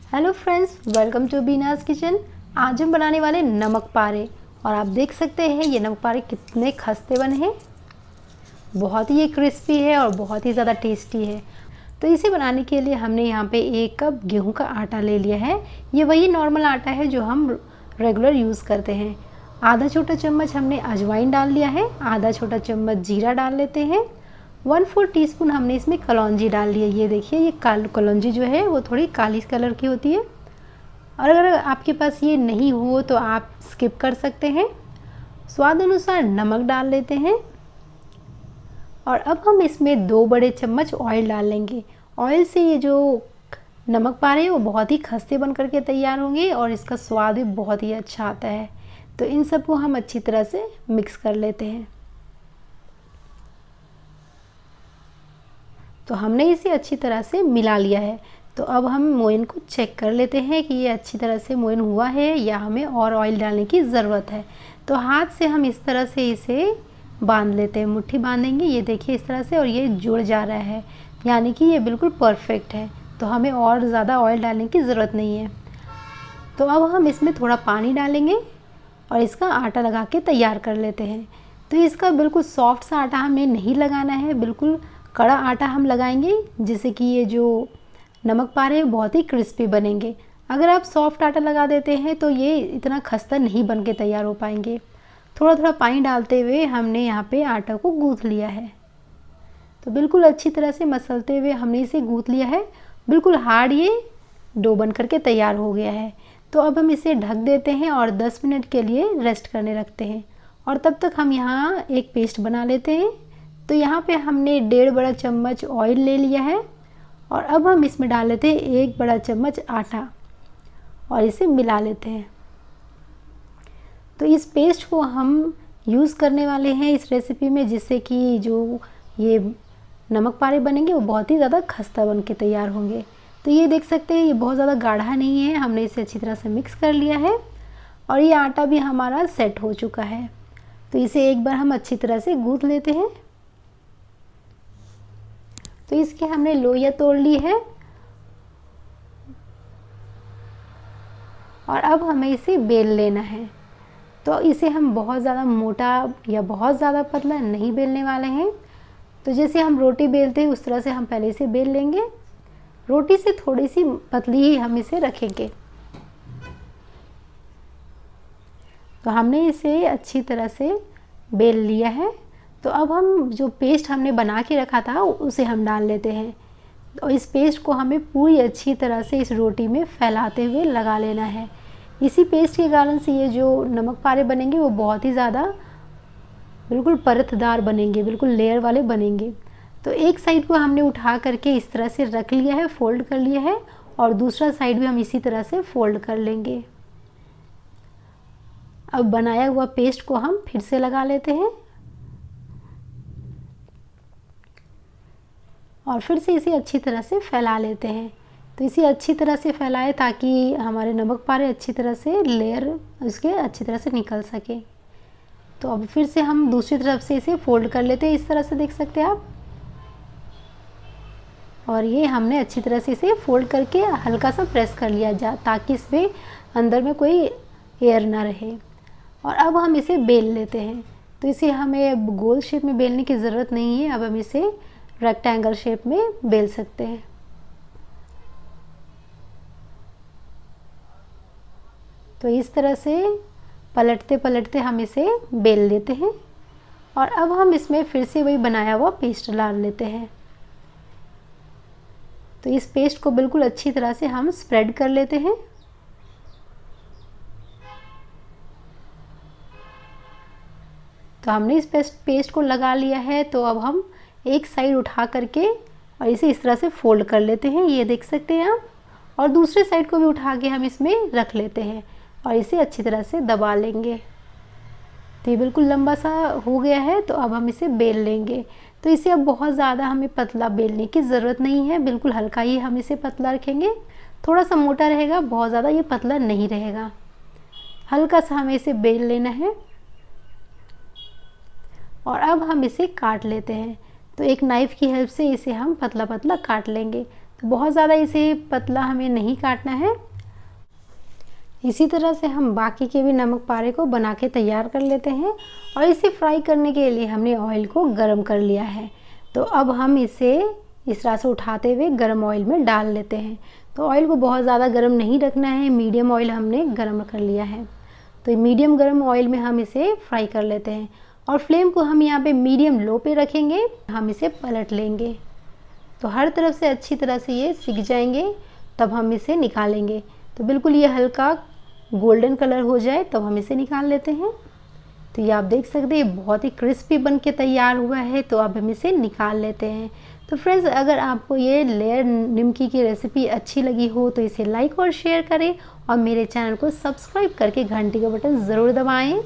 Hello friends, welcome to Beena's kitchen. आज हम बनाने वाले नमक पारे। और आप देख सकते हैं ये नमक पारे कितने खस्ते बने हैं। बहुत ही ये क्रिस्पी है और बहुत ही ज़्यादा टेस्टी है। तो इसे बनाने के लिए हमने यहाँ पे 1 कप गेहूं का आटा ले लिया है। ये वही नॉर्मल आटा है जो हम रेगुलर यूज़ करते हैं। आधा छोटा चम्मच हमने अजवाइन डाल लिया है, आधा छोटा चम्मच जीरा डाल लेते हैं, 1/4 टीस्पून हमने इसमें कलौंजी डाल ली है। ये देखिए ये कलौंजी जो है वो थोड़ी काली कलर की होती है, और अगर आपके पास ये नहीं हो तो आप स्किप कर सकते हैं। स्वाद अनुसार नमक डाल लेते हैं और अब हम इसमें 2 बड़े चम्मच ऑयल डाल लेंगे। ऑयल से ये जो नमक पारे हैं वो बहुत ही खस्ते बन करके तैयार होंगे और इसका स्वाद भी बहुत ही अच्छा आता है। तो इन सबको हम अच्छी तरह से मिक्स कर लेते हैं। तो हमने इसे अच्छी तरह से मिला लिया है। तो अब हम मोइन को चेक कर लेते हैं कि ये अच्छी तरह से मोइन हुआ है या हमें और ऑयल डालने की ज़रूरत है। तो हाथ से हम इस तरह से इसे बांध लेते हैं, मुट्ठी बांधेंगे। ये देखिए इस तरह से, और ये जुड़ जा रहा है, यानी कि ये बिल्कुल परफेक्ट है। तो हमें और ज़्यादा ऑयल डालने की ज़रूरत नहीं है। तो अब हम इसमें थोड़ा पानी डालेंगे और इसका आटा लगा के तैयार कर लेते हैं। तो इसका बिल्कुल सॉफ्ट सा आटा हमें नहीं लगाना है, बिल्कुल कड़ा आटा हम लगाएंगे, जिससे कि ये जो नमक पारे बहुत ही क्रिस्पी बनेंगे। अगर आप सॉफ्ट आटा लगा देते हैं तो ये इतना खस्ता नहीं बन के तैयार हो पाएंगे। थोड़ा थोड़ा पानी डालते हुए हमने यहाँ पे आटा को गूँथ लिया है। तो बिल्कुल अच्छी तरह से मसलते हुए हमने इसे गूँथ लिया है। बिल्कुल हार्ड ये डो बन करके तैयार हो गया है। तो अब हम इसे ढक देते हैं और 10 मिनट के लिए रेस्ट करने रखते हैं। और तब तक हम यहाँ एक पेस्ट बना लेते हैं। तो यहाँ पे हमने 1.5 बड़ा चम्मच ऑयल ले लिया है और अब हम इसमें डाल लेते हैं 1 बड़ा चम्मच आटा और इसे मिला लेते हैं। तो इस पेस्ट को हम यूज़ करने वाले हैं इस रेसिपी में, जिससे कि जो ये नमक पारे बनेंगे वो बहुत ही ज़्यादा खस्ता बन के तैयार होंगे। तो ये देख सकते हैं ये बहुत ज़्यादा गाढ़ा नहीं है, हमने इसे अच्छी तरह से मिक्स कर लिया है और ये आटा भी हमारा सेट हो चुका है। तो इसे एक बार हम अच्छी तरह से गूँथ लेते हैं। तो इसके हमने लोइयाँ तोड़ ली है और अब हमें इसे बेल लेना है। तो इसे हम बहुत ज़्यादा मोटा या बहुत ज़्यादा पतला नहीं बेलने वाले हैं। तो जैसे हम रोटी बेलते हैं उस तरह से हम पहले इसे बेल लेंगे। रोटी से थोड़ी सी पतली ही हम इसे रखेंगे। तो हमने इसे अच्छी तरह से बेल लिया है। तो अब हम जो पेस्ट हमने बना के रखा था उसे हम डाल लेते हैं और इस पेस्ट को हमें पूरी अच्छी तरह से इस रोटी में फैलाते हुए लगा लेना है। इसी पेस्ट के कारण से ये जो नमक पारे बनेंगे वो बहुत ही ज़्यादा बिल्कुल परतदार बनेंगे, बिल्कुल लेयर वाले बनेंगे। तो एक साइड को हमने उठा करके इस तरह से रख लिया है, फोल्ड कर लिया है, और दूसरा साइड भी हम इसी तरह से फोल्ड कर लेंगे। अब बनाया हुआ पेस्ट को हम फिर से लगा लेते हैं और फिर से इसे अच्छी तरह से फैला लेते हैं। तो इसे अच्छी तरह से फैलाएं ताकि हमारे नमक पारे अच्छी तरह से लेयर इसके अच्छी तरह से निकल सके। तो अब फिर से हम दूसरी तरफ से इसे फोल्ड कर लेते हैं, इस तरह से देख सकते हैं आप। और ये हमने अच्छी तरह से इसे फोल्ड करके हल्का सा प्रेस कर लिया ताकि इसमें अंदर में कोई एयर ना रहे। और अब हम इसे बेल लेते हैं। तो इसे हमें गोल शेप में बेलने की ज़रूरत नहीं है, अब हम इसे रेक्टेंगल शेप में बेल सकते हैं। तो इस तरह से पलटते पलटते हम इसे बेल लेते हैं और अब हम इसमें फिर से वही बनाया हुआ पेस्ट डाल लेते हैं। तो इस पेस्ट को बिल्कुल अच्छी तरह से हम स्प्रेड कर लेते हैं। तो हमने इस पेस्ट को लगा लिया है। तो अब हम एक साइड उठा करके और इसे इस तरह से फोल्ड कर लेते हैं, ये देख सकते हैं आप। और दूसरे साइड को भी उठा के हम इसमें रख लेते हैं और इसे अच्छी तरह से दबा लेंगे। तो ये बिल्कुल लंबा सा हो गया है। तो अब हम इसे बेल लेंगे। तो इसे अब बहुत ज़्यादा हमें पतला बेलने की ज़रूरत नहीं है, बिल्कुल हल्का ही हम इसे पतला रखेंगे। थोड़ा सा मोटा रहेगा, बहुत ज़्यादा ये पतला नहीं रहेगा। हल्का सा हमें इसे बेल लेना है और अब हम इसे काट लेते हैं। तो एक नाइफ़ की हेल्प से इसे हम पतला पतला काट लेंगे। तो बहुत ज़्यादा इसे पतला हमें नहीं काटना है। इसी तरह से हम बाकी के भी नमक पारे को बना के तैयार कर लेते हैं और इसे फ्राई करने के लिए हमने ऑयल को गर्म कर लिया है। तो अब हम इसे इस तरह से उठाते हुए गर्म ऑयल में डाल लेते हैं। तो ऑयल को बहुत ज़्यादा गर्म नहीं रखना है, मीडियम ऑयल हमने गर्म कर लिया है। तो मीडियम गर्म ऑयल में हम इसे फ्राई कर लेते हैं और फ्लेम को हम यहाँ पे मीडियम लो पे रखेंगे। हम इसे पलट लेंगे तो हर तरफ से अच्छी तरह से ये सिक जाएंगे, तब हम इसे निकालेंगे। तो बिल्कुल ये हल्का गोल्डन कलर हो जाए तब हम इसे निकाल लेते हैं। तो ये आप देख सकते हैं बहुत ही क्रिस्पी बन के तैयार हुआ है। तो अब हम इसे निकाल लेते हैं। तो फ्रेंड्स, अगर आपको ये लेयर निमकी की रेसिपी अच्छी लगी हो तो इसे लाइक और शेयर करें और मेरे चैनल को सब्सक्राइब करके घंटी का बटन ज़रूर दबाएं।